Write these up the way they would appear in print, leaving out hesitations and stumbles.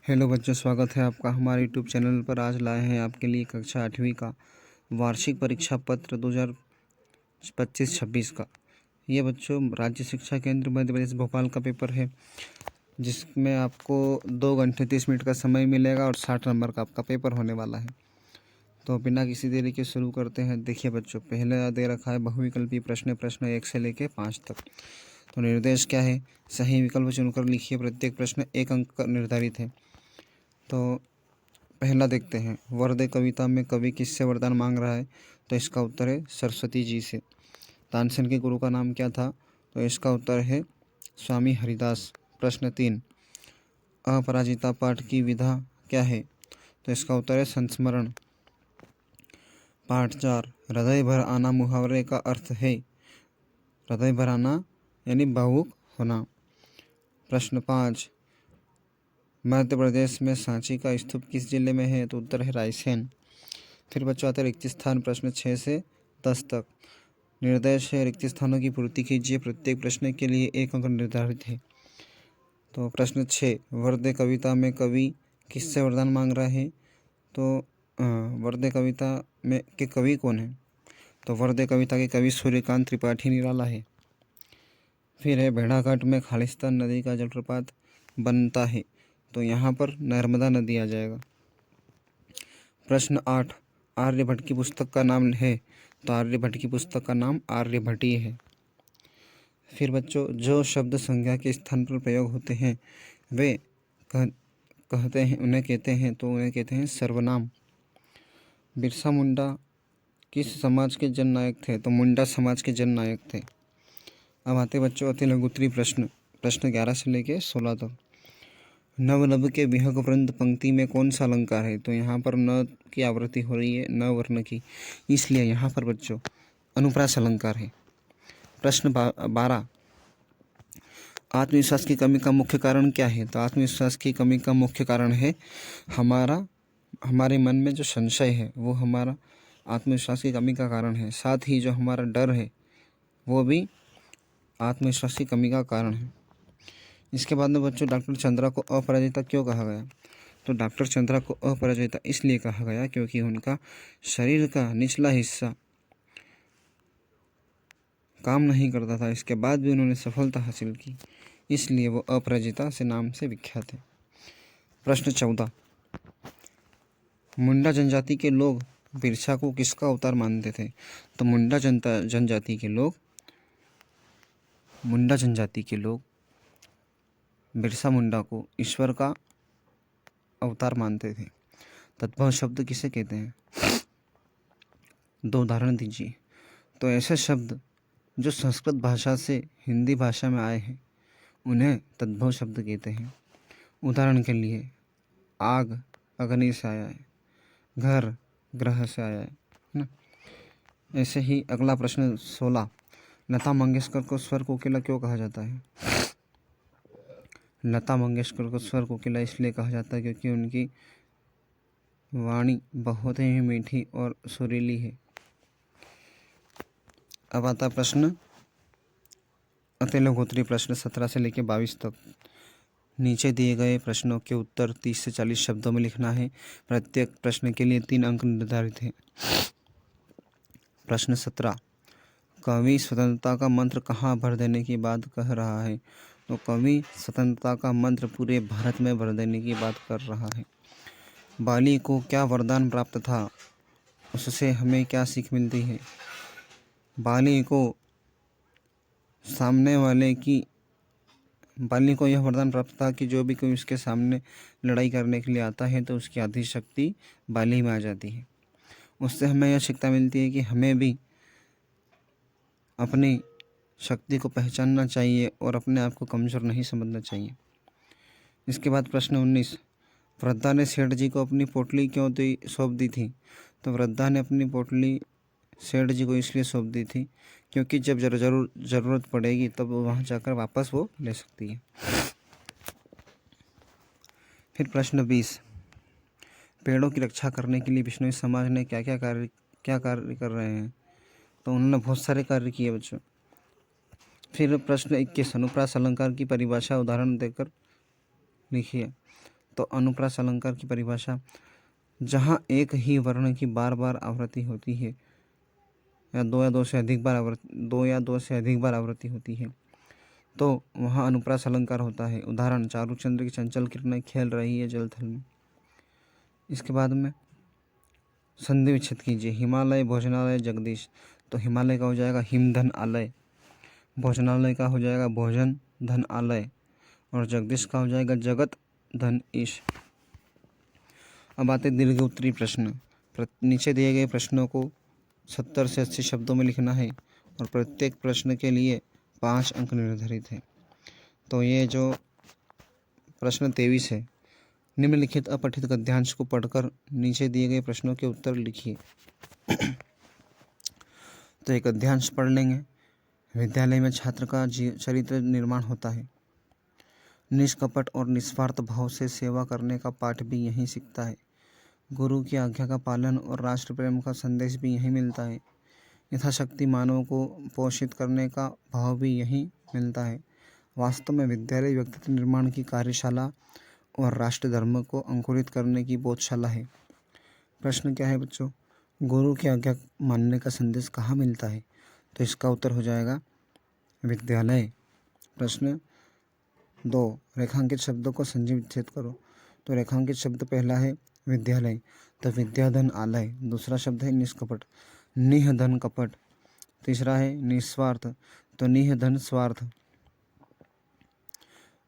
Hello बच्चों, स्वागत है आपका हमारे यूट्यूब चैनल पर। आज लाए हैं आपके लिए कक्षा 8वीं का वार्षिक परीक्षा पत्र 2025-26 का। ये बच्चों राज्य शिक्षा केंद्र मध्य प्रदेश भोपाल का पेपर है, जिसमें आपको 2 घंटे 30 मिनट का समय मिलेगा और 60 नंबर का आपका पेपर होने वाला है। तो बिना किसी देरी के शुरू करते हैं। देखिए बच्चों, पहले दे रखा है बहुविकल्पी प्रश्न 1 से लेकर 5 तक। तो निर्देश क्या है? सही विकल्प चुनकर लिखिए। प्रत्येक प्रश्न 1 अंक का निर्धारित है। तो पहला देखते हैं, वरदे कविता में कवि किससे वरदान मांग रहा है? तो इसका उत्तर है सरस्वती जी से। तानसेन के गुरु का नाम क्या था? तो इसका उत्तर है स्वामी हरिदास। प्रश्न 3, अपराजिता पाठ की विधा क्या है? तो इसका उत्तर है संस्मरण। पाठ 4, हृदय भर आना मुहावरे का अर्थ है? हृदय भर आना यानी भावुक होना। प्रश्न 5, मध्य प्रदेश में सांची का स्तूप किस जिले में है? तो उत्तर है रायसेन। फिर बच्चों आते हैं रिक्त स्थान। प्रश्न 6 से 10 तक। निर्देश है रिक्त स्थानों की पूर्ति कीजिए। प्रत्येक प्रश्न के लिए 1 अंक निर्धारित है। तो प्रश्न 6, वरदे कविता में कवि किससे वरदान मांग रहा है? तो वरदे कविता में के कवि कौन है? तो वरदे कविता के कवि सूर्यकांत त्रिपाठी निराला है। फिर है भेड़ाघाट में खालिस्तान नदी का जलप्रपात बनता है? तो यहाँ पर नर्मदा नदी आ जाएगा। प्रश्न 8, आर्यभट्ट की पुस्तक का नाम है? तो आर्यभट्ट की पुस्तक का नाम आर्यभट्टी है। फिर बच्चों, जो शब्द संज्ञा के स्थान पर प्रयोग होते हैं वे कहते हैं उन्हें कहते हैं सर्वनाम। बिरसा मुंडा किस समाज के जननायक थे? तो मुंडा समाज के जननायक थे। अब आते बच्चों अति लघुत्तरीय प्रश्न 11 से लेके 16 तक। नव नभ के विहग वृंद पंक्ति में कौन सा अलंकार है? तो यहाँ पर न की आवृत्ति हो रही है, न वर्ण की, इसलिए यहाँ पर बच्चों अनुप्रास अलंकार है। प्रश्न 12, आत्मविश्वास की कमी का मुख्य कारण क्या है? तो आत्मविश्वास की कमी का मुख्य कारण है हमारे मन में जो संशय है वो हमारा आत्मविश्वास की कमी का कारण है। साथ ही जो हमारा डर है वो भी आत्मविश्वास की कमी का कारण है। इसके बाद में बच्चों डॉक्टर चंद्रा को अपराजिता क्यों कहा गया? तो डॉक्टर चंद्रा को अपराजिता इसलिए कहा गया क्योंकि उनका शरीर का निचला हिस्सा काम नहीं करता था। इसके बाद भी उन्होंने सफलता हासिल की, इसलिए वो अपराजिता से नाम से विख्यात है। प्रश्न 14, मुंडा जनजाति के लोग बिरसा को किसका अवतार मानते थे? तो मुंडा जनजाति के लोग बिरसा मुंडा को ईश्वर का अवतार मानते थे। तद्भव शब्द किसे कहते हैं? 2 उदाहरण दीजिए। तो ऐसे शब्द जो संस्कृत भाषा से हिंदी भाषा में आए हैं उन्हें तद्भव शब्द कहते हैं। उदाहरण के लिए आग अग्नि से आया है, घर ग्रह से आया है ना। ऐसे ही अगला प्रश्न 16, लता मंगेशकर को स्वर कोकिला क्यों कहा जाता है? लता मंगेशकर को स्वर कोकिला इसलिए कहा जाता है क्योंकि उनकी वाणी बहुत ही मीठी और सुरीली है। अब आता प्रश्न अति लघुत्तरीय प्रश्न 17 से लेकर 22 तक। नीचे दिए गए प्रश्नों के उत्तर 30 से 40 शब्दों में लिखना है। प्रत्येक प्रश्न के लिए 3 अंक निर्धारित हैं। प्रश्न 17, कवि स्वतंत्रता का मंत्र कहाँ भर देने की बात कह रहा है? तो कवि स्वतंत्रता का मंत्र पूरे भारत में भर देने की बात कर रहा है। बाली को क्या वरदान प्राप्त था? उससे हमें क्या सीख मिलती है? बाली को यह वरदान प्राप्त था कि जो भी कोई उसके सामने लड़ाई करने के लिए आता है तो उसकी आधी शक्ति बाली में आ जाती है। उससे हमें यह शिक्षा मिलती है कि हमें भी अपनी शक्ति को पहचानना चाहिए और अपने आप को कमज़ोर नहीं समझना चाहिए। इसके बाद प्रश्न 19, वृद्धा ने सेठ जी को अपनी पोटली क्यों सौंप दी थी? तो वृद्धा ने अपनी पोटली सेठ जी को इसलिए सौंप दी थी क्योंकि जब ज़रूरत पड़ेगी तब वहाँ जाकर वापस वो ले सकती है। फिर प्रश्न 20, पेड़ों की रक्षा करने के लिए बिश्नोई समाज ने क्या कार्य कर रहे हैं? तो उन्होंने बहुत सारे कार्य किए बच्चों। फिर प्रश्न 21, अनुप्रास अलंकार की परिभाषा उदाहरण देकर लिखिए। तो अनुप्रास अलंकार की परिभाषा, जहाँ एक ही वर्ण की बार बार आवृत्ति होती है या दो से अधिक बार आवृत्ति होती है तो वहाँ अनुप्रास अलंकार होता है। उदाहरण, चारुचंद्र की चंचल किरणें खेल रही है जलथल में। इसके बाद में संधि विच्छेद कीजिए। हिमालय, भोजनालय, जगदीश। तो हिमालय का हो जाएगा हिमधन आलय, भोजनालय का हो जाएगा भोजन धन आलय और जगदीश का हो जाएगा जगत धन ईश। अब आते दीर्घ उत्तरी प्रश्न। नीचे दिए गए प्रश्नों को 70 से 80 शब्दों में लिखना है और प्रत्येक प्रश्न के लिए 5 अंक निर्धारित है। तो ये जो प्रश्न 23 है, निम्नलिखित अपठित गद्यांश को पढ़कर नीचे दिए गए प्रश्नों के उत्तर लिखिए। तो एक गद्यांश पढ़ लेंगे। विद्यालय में छात्र का चरित्र निर्माण होता है। निष्कपट और निस्वार्थ भाव से सेवा करने का पाठ भी यहीं सीखता है। गुरु की आज्ञा का पालन और राष्ट्र प्रेम का संदेश भी यहीं मिलता है। यथाशक्ति मानव को पोषित करने का भाव भी यहीं मिलता है। वास्तव में विद्यालय व्यक्तित्व निर्माण की कार्यशाला और राष्ट्र धर्म को अंकुरित करने की बोधशाला है। प्रश्न क्या है बच्चों? गुरु की आज्ञा मानने का संदेश कहाँ मिलता है? तो इसका उत्तर हो जाएगा विद्यालय। प्रश्न 2, रेखांकित शब्दों को संधि विच्छेद करो। तो रेखांकित शब्द पहला है विद्यालय, तो विद्याधन आलय। दूसरा शब्द है निष्कपट, निःधन कपट। तीसरा है निस्वार्थ, तो निःधन स्वार्थ।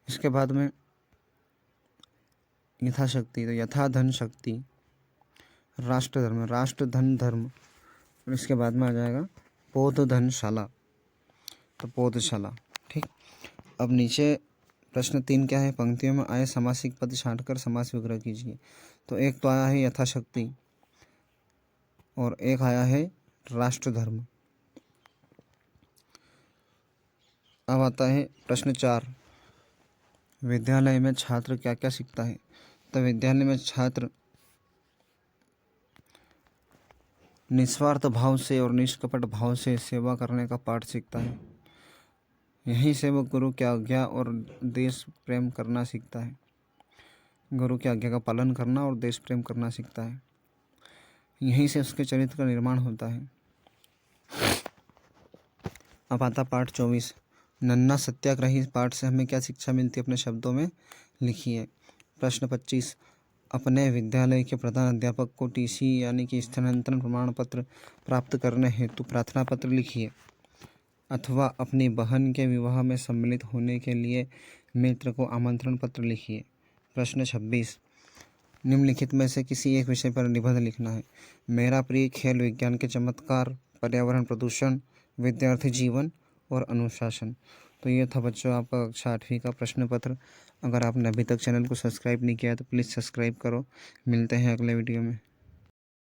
इसके बाद में यथाशक्ति, तो यथाधन शक्ति। राष्ट्र धर्म, राष्ट्र धन धर्म। और इसके बाद में आ जाएगा पौधधनशाला, तो पौधशाला। ठीक। अब नीचे प्रश्न 3 क्या है? पंक्तियों में आए समासिक पद छांटकर समास विग्रह कीजिए। तो एक तो आया है यथाशक्ति और एक आया है राष्ट्र धर्म। अब आता है प्रश्न 4, विद्यालय में छात्र क्या क्या सीखता है? तो विद्यालय में छात्र निस्वार्थ भाव से और निष्कपट भाव से सेवा करने का पाठ सीखता है। यहीं से वो गुरु की आज्ञा और देश प्रेम करना सीखता है। गुरु की आज्ञा का पालन करना और देश प्रेम करना सीखता है। यहीं से उसके चरित्र का निर्माण होता है। अब आता पाठ 24, नन्ना सत्याग्रही। पाठ से हमें क्या शिक्षा मिलती है? अपने शब्दों में लिखिए। प्रश्न 25, अपने विद्यालय के प्रधान अध्यापक को टीसी यानी कि स्थानांतरण प्रमाण पत्र प्राप्त करने हेतु प्रार्थना पत्र लिखिए, अथवा अपनी बहन के विवाह में सम्मिलित होने के लिए मित्र को आमंत्रण पत्र लिखिए। प्रश्न 26, निम्नलिखित में से किसी एक विषय पर निबंध लिखना है। मेरा प्रिय खेल विज्ञान के चमत्कार, पर्यावरण प्रदूषण, विद्यार्थी जीवन और अनुशासन। तो ये था बच्चों आपका कक्षा 8वीं का प्रश्न पत्र। अगर आपने अभी तक चैनल को सब्सक्राइब नहीं किया तो प्लीज़ सब्सक्राइब करो। मिलते हैं अगले वीडियो में।